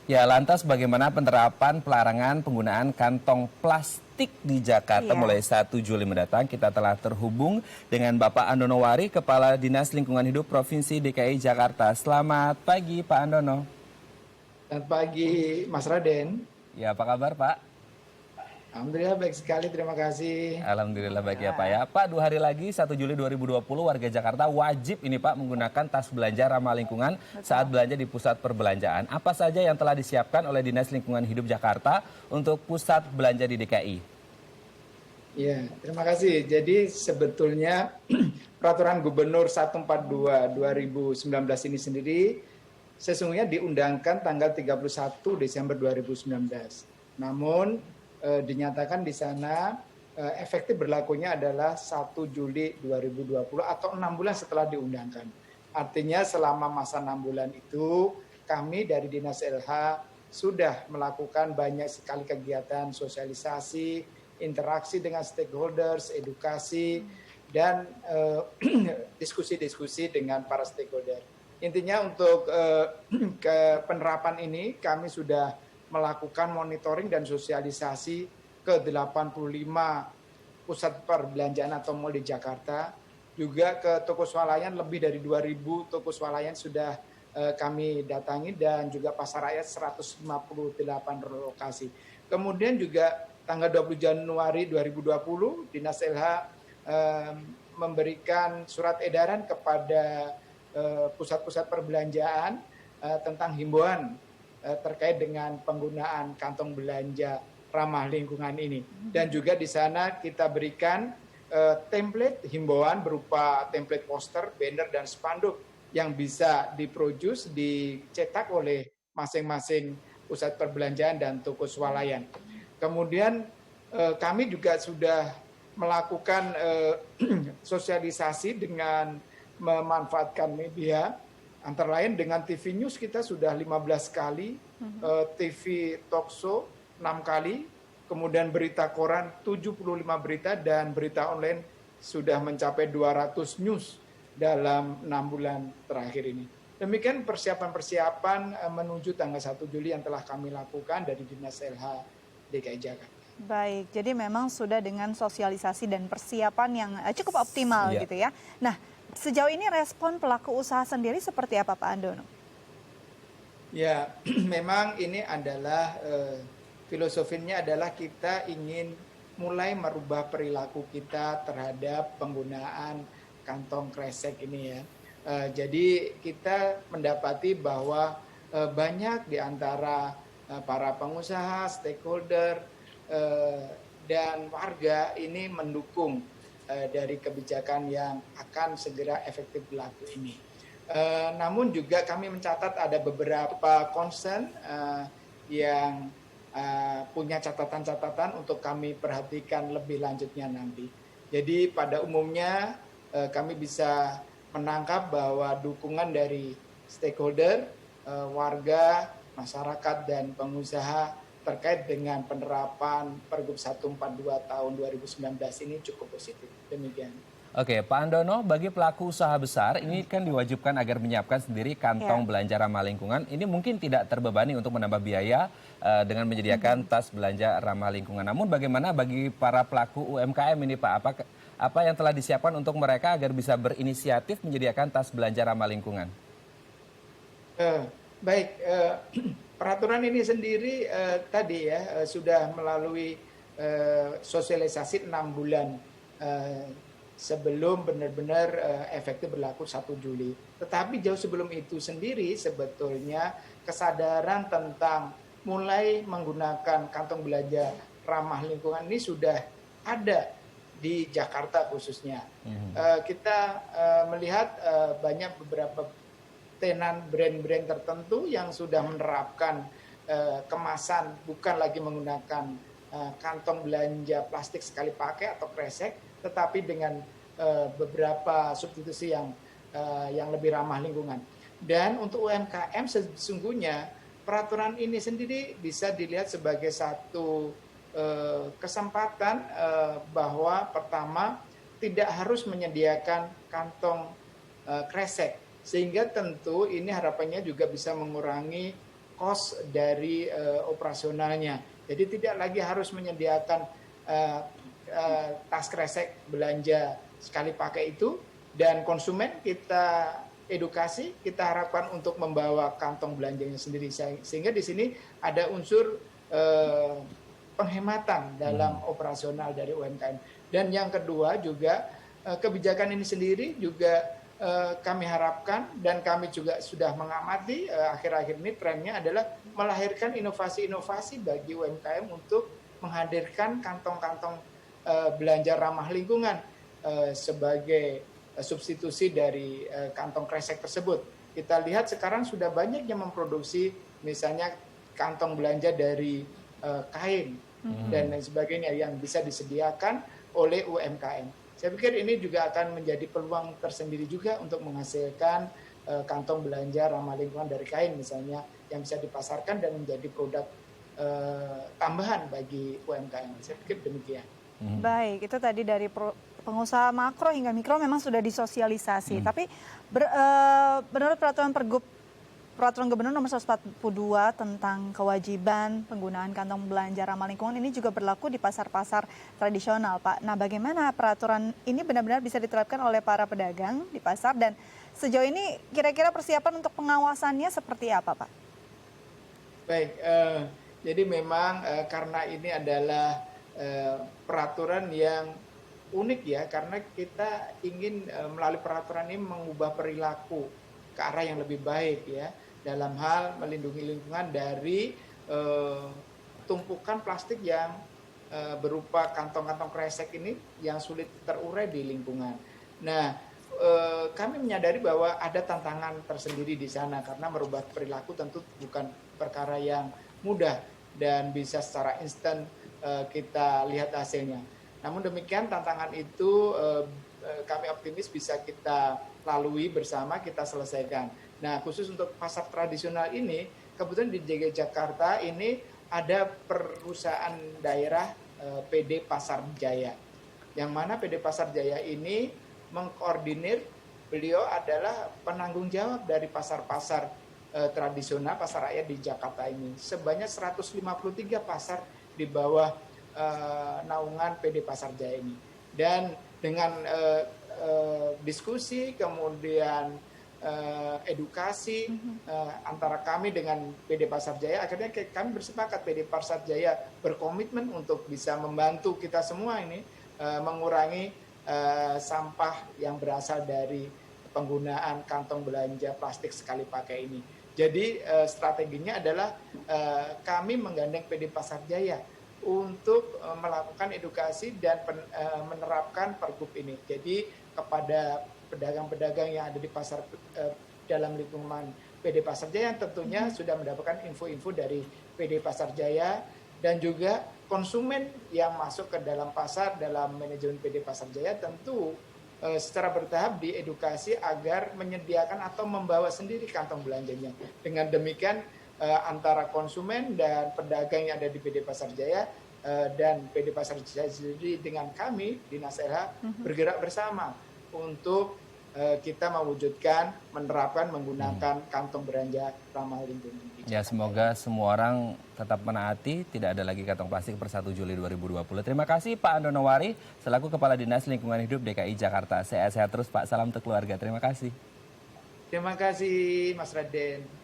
Ya, lantas bagaimana penerapan pelarangan penggunaan kantong plastik di Jakarta Iya. mulai 1 Juli mendatang? Kita telah terhubung dengan Bapak Andono Wari, Kepala Dinas Lingkungan Hidup Provinsi DKI Jakarta. Selamat pagi, Pak Andono. Selamat pagi, Mas Raden. Ya, apa kabar, Pak? Alhamdulillah baik sekali, terima kasih. Alhamdulillah baik ya, Pak ya. Pak, 2 hari lagi 1 Juli 2020 warga Jakarta wajib ini Pak menggunakan tas belanja ramah lingkungan saat belanja di pusat perbelanjaan. Apa saja yang telah disiapkan oleh Dinas Lingkungan Hidup Jakarta untuk pusat belanja di DKI? Ya, terima kasih. Jadi sebetulnya Peraturan Gubernur 142 2019 ini sendiri sesungguhnya diundangkan tanggal 31 Desember 2019. Namun dinyatakan di sana efektif berlakunya adalah 1 Juli 2020 atau 6 bulan setelah diundangkan. Artinya selama masa 6 bulan itu kami dari Dinas LH sudah melakukan banyak sekali kegiatan sosialisasi, interaksi dengan stakeholders, edukasi, dan diskusi-diskusi dengan para stakeholder. Intinya untuk penerapan ini kami sudah melakukan monitoring dan sosialisasi ke 85 pusat perbelanjaan atau mal di Jakarta, juga ke toko swalayan lebih dari 2.000 toko swalayan sudah kami datangi, dan juga pasar rakyat 158 lokasi. Kemudian juga tanggal 20 Januari 2020 Dinas LH memberikan surat edaran kepada pusat-pusat perbelanjaan tentang himbauan terkait dengan penggunaan kantong belanja ramah lingkungan ini. Dan juga di sana kita berikan template himbauan berupa template poster, banner, dan spanduk yang bisa diproduce, dicetak oleh masing-masing pusat perbelanjaan dan toko swalayan. Kemudian kami juga sudah melakukan sosialisasi dengan memanfaatkan media. Antara lain dengan TV News kita sudah 15 kali, TV Talkshow 6 kali, kemudian berita koran 75 berita, dan berita online sudah mencapai 200 news dalam 6 bulan terakhir ini. Demikian persiapan-persiapan menuju tanggal 1 Juli yang telah kami lakukan dari Dinas LH DKI Jakarta. Baik, jadi memang sudah dengan sosialisasi dan persiapan yang cukup optimal gitu ya. Nah, sejauh ini respon pelaku usaha sendiri seperti apa, Pak Andono? Ya, memang ini adalah filosofinya adalah kita ingin mulai merubah perilaku kita terhadap penggunaan kantong kresek ini ya. Jadi kita mendapati bahwa banyak di antara para pengusaha, stakeholder, dan warga ini mendukung dari kebijakan yang akan segera efektif berlaku ini. Namun juga kami mencatat ada beberapa concern yang punya catatan-catatan untuk kami perhatikan lebih lanjutnya nanti. Jadi pada umumnya kami bisa menangkap bahwa dukungan dari stakeholder, warga, masyarakat, dan pengusaha terkait dengan penerapan Pergub 142 tahun 2019 ini cukup positif. Demikian. Oke, Pak Andono, bagi pelaku usaha besar ini kan diwajibkan agar menyiapkan sendiri kantong belanja ramah lingkungan. Ini mungkin tidak terbebani untuk menambah biaya dengan menyediakan tas belanja ramah lingkungan. Namun bagaimana bagi para pelaku UMKM ini Pak? Apa yang telah disiapkan untuk mereka agar bisa berinisiatif menyediakan tas belanja ramah lingkungan? Baik, peraturan ini sendiri tadi ya sudah melalui sosialisasi 6 bulan sebelum benar-benar efektif berlaku 1 Juli. Tetapi jauh sebelum itu sendiri sebetulnya kesadaran tentang mulai menggunakan kantong belanja ramah lingkungan ini sudah ada di Jakarta khususnya. Kita melihat banyak beberapa tenan brand-brand tertentu yang sudah menerapkan kemasan bukan lagi menggunakan kantong belanja plastik sekali pakai atau kresek, tetapi dengan beberapa substitusi yang lebih ramah lingkungan. Dan untuk UMKM sesungguhnya peraturan ini sendiri bisa dilihat sebagai satu kesempatan bahwa pertama tidak harus menyediakan kantong kresek, sehingga tentu ini harapannya juga bisa mengurangi cost dari operasionalnya. Jadi tidak lagi harus menyediakan tas kresek belanja sekali pakai itu, dan konsumen kita edukasi, kita harapkan untuk membawa kantong belanjanya sendiri, sehingga di sini ada unsur penghematan dalam operasional dari UMKM. Dan yang kedua juga kebijakan ini sendiri juga kami harapkan, dan kami juga sudah mengamati akhir-akhir ini trennya adalah melahirkan inovasi-inovasi bagi UMKM untuk menghadirkan kantong-kantong belanja ramah lingkungan sebagai substitusi dari kantong kresek tersebut. Kita lihat sekarang sudah banyak yang memproduksi misalnya kantong belanja dari kain dan lain sebagainya yang bisa disediakan oleh UMKM. Saya pikir ini juga akan menjadi peluang tersendiri juga untuk menghasilkan kantong belanja ramah lingkungan dari kain misalnya, yang bisa dipasarkan dan menjadi produk tambahan bagi UMKM. Saya pikir demikian. Baik, itu tadi dari pengusaha makro hingga mikro memang sudah disosialisasi. Tapi menurut Peraturan Gubernur Nomor 142 tentang kewajiban penggunaan kantong belanja ramah lingkungan ini juga berlaku di pasar-pasar tradisional, Pak. Nah, bagaimana peraturan ini benar-benar bisa diterapkan oleh para pedagang di pasar, dan sejauh ini kira-kira persiapan untuk pengawasannya seperti apa, Pak? Baik, jadi memang karena ini adalah peraturan yang unik ya, karena kita ingin melalui peraturan ini mengubah perilaku ke arah yang lebih baik ya, dalam hal melindungi lingkungan dari tumpukan plastik yang berupa kantong-kantong kresek ini yang sulit terurai di lingkungan. Nah, kami menyadari bahwa ada tantangan tersendiri di sana, karena merubah perilaku tentu bukan perkara yang mudah dan bisa secara instan kita lihat hasilnya. Namun demikian tantangan itu kami optimis bisa kita lalui bersama, kita selesaikan. Nah, khusus untuk pasar tradisional ini, kebetulan di DKI Jakarta ini ada perusahaan daerah PD Pasar Jaya. Yang mana PD Pasar Jaya ini mengkoordinir, beliau adalah penanggung jawab dari pasar-pasar tradisional, pasar rakyat di Jakarta ini. Sebanyak 153 pasar di bawah naungan PD Pasar Jaya ini. Dan dengan diskusi, kemudian edukasi antara kami dengan PD Pasar Jaya, akhirnya kami bersepakat PD Pasar Jaya berkomitmen untuk bisa membantu kita semua ini mengurangi sampah yang berasal dari penggunaan kantong belanja plastik sekali pakai ini. Jadi strateginya adalah kami menggandeng PD Pasar Jaya untuk melakukan edukasi dan menerapkan pergub ini. Jadi kepada pedagang-pedagang yang ada di pasar dalam lingkungan PD Pasar Jaya yang tentunya sudah mendapatkan info-info dari PD Pasar Jaya, dan juga konsumen yang masuk ke dalam pasar dalam manajemen PD Pasar Jaya tentu secara bertahap diedukasi agar menyediakan atau membawa sendiri kantong belanjanya. Dengan demikian antara konsumen dan pedagang yang ada di PD Pasar Jaya dan PD Pasar Jaya sendiri dengan kami Dinas LH bergerak bersama untuk kita mewujudkan, menerapkan, menggunakan kantong belanja ramah lingkungan. Ya, semoga semua orang tetap menaati, tidak ada lagi kantong plastik per 1 Juli 2020. Terima kasih Pak Andonowari, selaku Kepala Dinas Lingkungan Hidup DKI Jakarta. Sehat-sehat terus Pak, salam untuk keluarga. Terima kasih. Terima kasih Mas Raden.